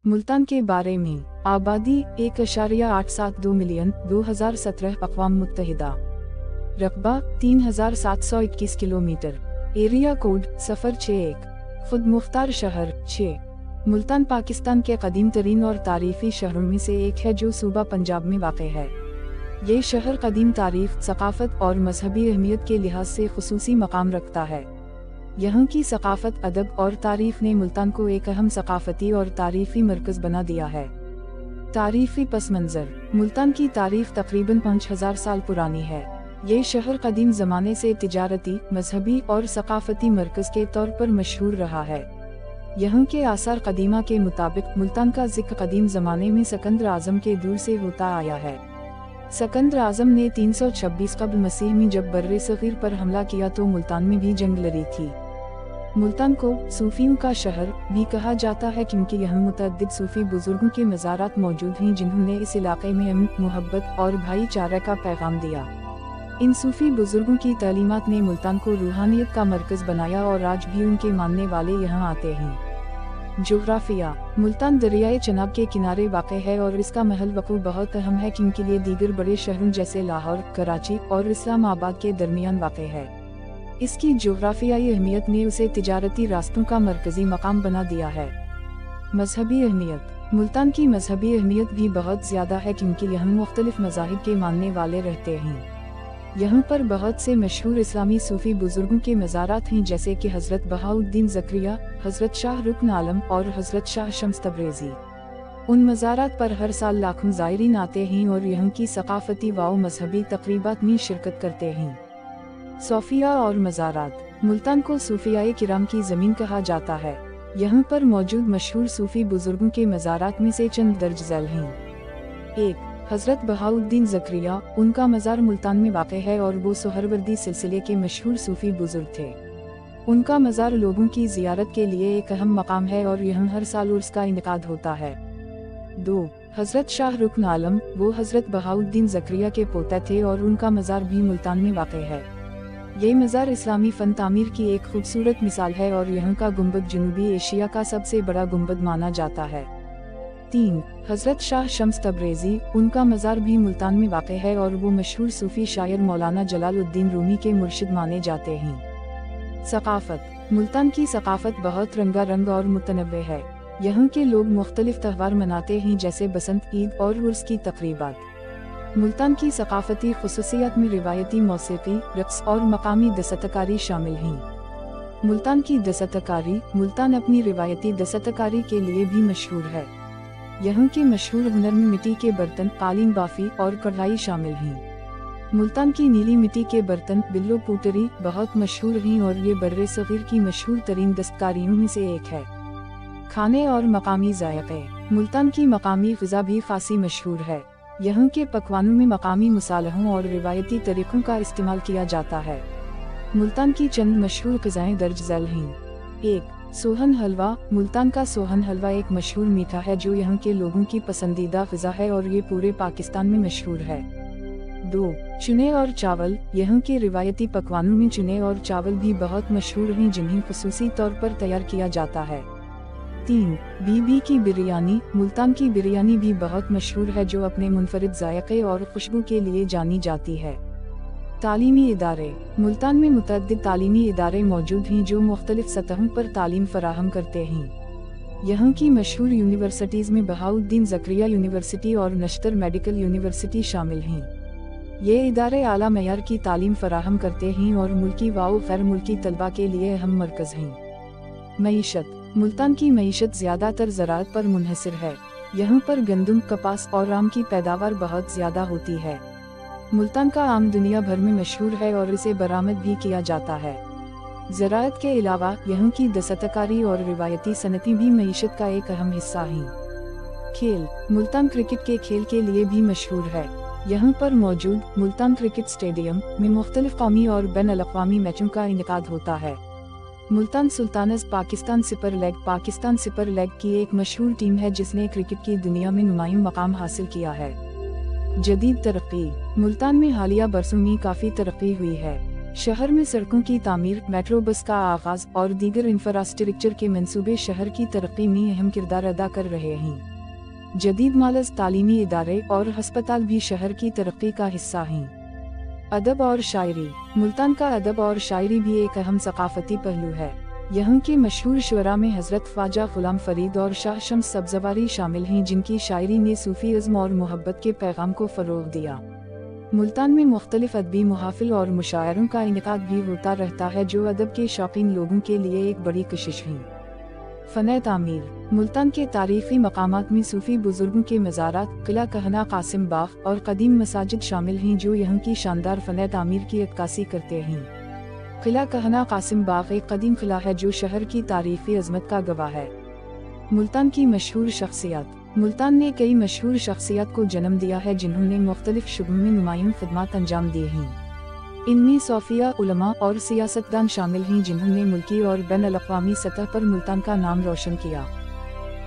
मुल्तान के बारे में आबादी 1.872 मिलियन 2017 अक़वाम मुत्तहिदा। रकबा 3721 किलोमीटर। Area code 061। खुद मुख्तार शहर 6। मुल्तान पाकिस्तान के कदीम तरीन और तारीखी शहरों में से एक है जो सूबा पंजाब में वाक़ है। ये शहर कदीम तारीख, सकाफत और मजहबी अहमियत के लिहाज से खुसूसी मकाम रखता है। यहाँ की सकाफत, अदब और तारीफ ने मुल्तान को एक अहम सकाफती और तारीखी मरकज़ बना दिया है। तारीखी पस मंज़र। मुल्तान की तारीख तकरीबन 5000 साल पुरानी है। ये शहर कदीम ज़माने से तिजारती, मजहबी और सकाफती मरकज़ के तौर पर मशहूर रहा है। यहाँ के आसार कदीमा के मुताबिक मुल्तान का ज़िक्र कदीम ज़माने में सिकंदर आज़म के दौर से होता आया है। सिकंदर आज़म ने 326 कब्ल मसीह में जब बर्रे सग़ीर पर हमला किया तो मुल्तान में भी जंग लड़ी थी। मुल्तान को सूफियों का शहर भी कहा जाता है क्योंकि यहाँ मुतअद्दिद सूफी बुजुर्गों के मज़ारात मौजूद हैं जिन्होंने इस इलाके में अमन, मोहब्बत और भाईचारे का पैगाम दिया। इन सूफी बुजुर्गों की तालीमात ने मुल्तान को रूहानियत का मरकज़ बनाया और आज भी उनके मानने वाले यहाँ आते हैं। जोग्राफिया। मुल्तान दरियाए चनाब के किनारे वाक़ है और इसका महल वक़ू बहुत अहम है क्योंकि ये दीगर बड़े शहरों जैसे लाहौर, कराची और इस्लामाबाद के दरमियान वाक़ है। इसकी जोग्राफियाई अहमियत ने उसे तिजारती रास्तों का मरकज़ी मकाम बना दिया है। मजहबी अहमियत। मुल्तान की मजहबी अहमियत भी बहुत ज़्यादा है क्योंकि यहाँ मुख्तलिफ मज़ाहिब के मानने वाले रहते हैं। यहाँ पर बहुत से मशहूर इस्लामी सूफी बुजुर्गों के मज़ारात हैं जैसे कि हज़रत बहाउद्दीन ज़करिया, हज़रत शाह रुकन आलम और हज़रत शाह शम्स तब्रेज़ी। उन मज़ारात पर हर साल लाखों ज़ायरीन आते हैं और यहाँ की सकाफती व मजहबी तक़रीबात में शिरकत करते हैं। सोफिया और मज़ारात। मुल्तान को सूफियाए किराम की ज़मीन कहा जाता है। यहाँ पर मौजूद मशहूर सूफी बुजुर्गों के मज़ारात में से चंद दर्ज झैल हैं। 1. हज़रत बहाउद्दीन ज़करिया। उनका मज़ार मुल्तान में वाक़ है और वो सोहरवर्दी सिलसिले के मशहूर सूफी बुजुर्ग थे। उनका मज़ार लोगों की ज़ियारत के लिए एक अहम मकाम है और यहाँ हर साल उर्स का इनेकाद होता है। 2. हज़रत शाह रुकन आलम। वो हज़रत बहाउद्दीन ज़करिया के पोते थे और उनका मज़ार भी मुल्तान में वाक़ है। ये मज़ार इस्लामी फ़न तामीर की एक खूबसूरत मिसाल है और यहाँ का गुंबद जनूबी एशिया का सबसे बड़ा गुंबद माना जाता है। 3. हज़रत शाह शम्स तब्रेज़ी। उनका मज़ार भी मुल्तान में वाक़ है और वो मशहूर सूफ़ी शायर मौलाना जलालुद्दीन रूमी के मुर्शिद माने जाते हैं। सकाफ़त। मुल्तान की सकाफ़त बहुत रंगारंग और मुतनव्वे है। यहाँ के लोग मुख्तलिफ त्योहार मनाते हैं जैसे बसंत, ईद और उर्स की तक़रीबात। मुल्तान की सकाफती खुसूसियत में रिवायती मौसीकी, रक़्स और मकामी दस्तकारी शामिल हैं। मुल्तान की दस्तकारी। मुल्तान अपनी रिवायती दस्तकारी के लिए भी मशहूर है। यहाँ के मशहूर हुनर में मिट्टी के बर्तन, कालीन बाफ़ी और कढ़ाई शामिल हैं। मुल्तान की नीली मिट्टी के बर्तन, बिल्लो पुटरी, बहुत मशहूर हैं और ये बर्रे सग़ीर की मशहूर तरीन दस्तकारियों में से एक है। खाने और मकामी ज़ायक़े। मुल्तान की मकामी ग़िज़ा भी ख़ासी मशहूर है। यहाँ के पकवानों में मकामी मसालों और रिवायती तरीक़ों का इस्तेमाल किया जाता है। मुल्तान की चंद मशहूर ग़िज़ाएँ दर्ज झैल हैं। 1. सोहन हलवा। मुल्तान का सोहन हलवा एक मशहूर मीठा है जो यहाँ के लोगों की पसंदीदा ग़िज़ा है और ये पूरे पाकिस्तान में मशहूर है। 2. चुने और चावल। यहाँ के रिवायती पकवानों में चुने और चावल भी बहुत मशहूर हैं जिन्हें ख़ुसूसी तौर पर तैयार किया जाता है। 3. बीबी की बिरयानी। मुल्तान की बिरयानी भी बहुत मशहूर है जो अपने मुनफरिद ज़ायक़े और खुशबू के लिए जानी जाती है। तालीमी इदारे। मुल्तान में मुतअद्दिद तालीमी इदारे मौजूद हैं जो मुख्तलिफ सतहों पर तालीम फराहम करते हैं। यहाँ की मशहूर यूनिवर्सिटीज़ में बहाउद्दीन ज़करिया यूनिवर्सिटी और नश्तर मेडिकल यूनिवर्सिटी शामिल हैं। ये इदारे आला मयार की तालीम फराहम करते हैं और मुल्की व गैर मुल्की तलबा के लिए अहम मरकज़ हैं। मईशत। मुल्तान की मईशत ज़्यादातर ज़राअत पर मुनहसर है। यहाँ पर गंदम, कपास और आम की पैदावार बहुत ज़्यादा होती है। मुल्तान का आम दुनिया भर में मशहूर है और इसे बरामद भी किया जाता है। ज़राअत के अलावा यहाँ की दस्तकारी और रिवायती सनती भी मईशत का एक अहम हिस्सा हैं। खेल। मुल्तान क्रिकेट के खेल के लिए भी मशहूर है। यहाँ पर मौजूद मुल्तान क्रिकेट स्टेडियम में मुख्तलिफ कौमी और बैन-अल-अक़वामी मैचों का इनेकाद होता है। मुल्तान सुल्तानज़ पाकिस्तान सुपर लीग की एक मशहूर टीम है जिसने क्रिकेट की दुनिया में नुमायां मकाम हासिल किया है। जदीद तरक्की। मुल्तान में हालिया बरसों में काफ़ी तरक्की हुई है। शहर में सड़कों की तामीर, मेट्रो बस का आगाज और दीगर इंफ्रास्ट्रक्चर के मंसूबे शहर की तरक्की में अहम किरदार अदा कर रहे हैं। जदीद मालज, तालीमी इदारे और हस्पताल भी शहर की तरक्की का हिस्सा हैं। अदब और शायरी। मुल्तान का अदब और शायरी भी एक अहम सकाफती पहलू है। यहाँ के मशहूर शुअरा में हजरत ख्वाजा गुलाम फरीद और शाह शम्स सब्ज़वारी शामिल हैं, जिनकी शायरी ने सूफी इज़्म और मोहब्बत के पैगाम को फ़रोग़ दिया। मुल्तान में मुख्तलिफ अदबी मुहाफिल और मुशायरों का इनेकाद भी होता रहता है, जो अदब के शौकीन लोगों के लिए एक बड़ी कशिश है। फ़न तामीर। मुल्तान के तारीख़ी मकामात में सूफ़ी बुज़ुर्गों के मज़ारात, किला कहना कासिम बाग और कदीम मसाजिद शामिल हैं, जो यहाँ की शानदार फ़न तामीर की अक्कासी करते हैं। किला कहना कासिम बाग एक कदीम किला है जो शहर की तारीख़ी अज़मत का गवाह है। मुल्तान की मशहूर शख्सियत। मुल्तान ने कई मशहूर शख्सियत को जन्म दिया है, जिन्होंने मुख्तलिफ शुबों में नुमायां खिदमात अंजाम दिए हैं। इनमें सूफिया, उलमा और सियासतदान शामिल हैं, जिन्होंने मुल्की और बैन अल-अक़वामी सतह पर मुल्तान का नाम रोशन किया।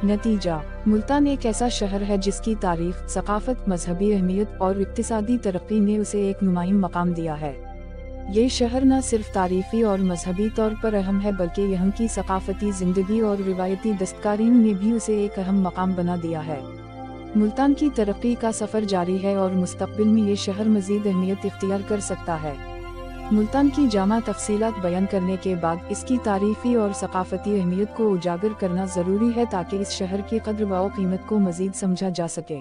नतीजा। मुल्तान एक ऐसा शहर है जिसकी तारीख़, सकाफ़त, मजहबी अहमियत और इक़्तिसादी तरक्की ने उसे एक नुमायां मकाम दिया है। ये शहर न सिर्फ तारीख़ी और मजहबी तौर पर अहम है, बल्कि यहाँ की सकाफ़ती ज़िंदगी और रिवायती दस्तकारियों ने भी उसे एक अहम मकाम बना दिया है। मुल्तान की तरक्की का सफ़र जारी है और मुस्तक़बिल में ये शहर मज़ीद अहमियत इख्तियार कर सकता है। मुल्तान की जामा तफ़सीलात बयान करने के बाद इसकी तारीख़ी और सकाफ़ती अहमियत को उजागर करना ज़रूरी है, ताकि इस शहर की क़द्र व क़ीमत को मज़ीद समझा जा सके।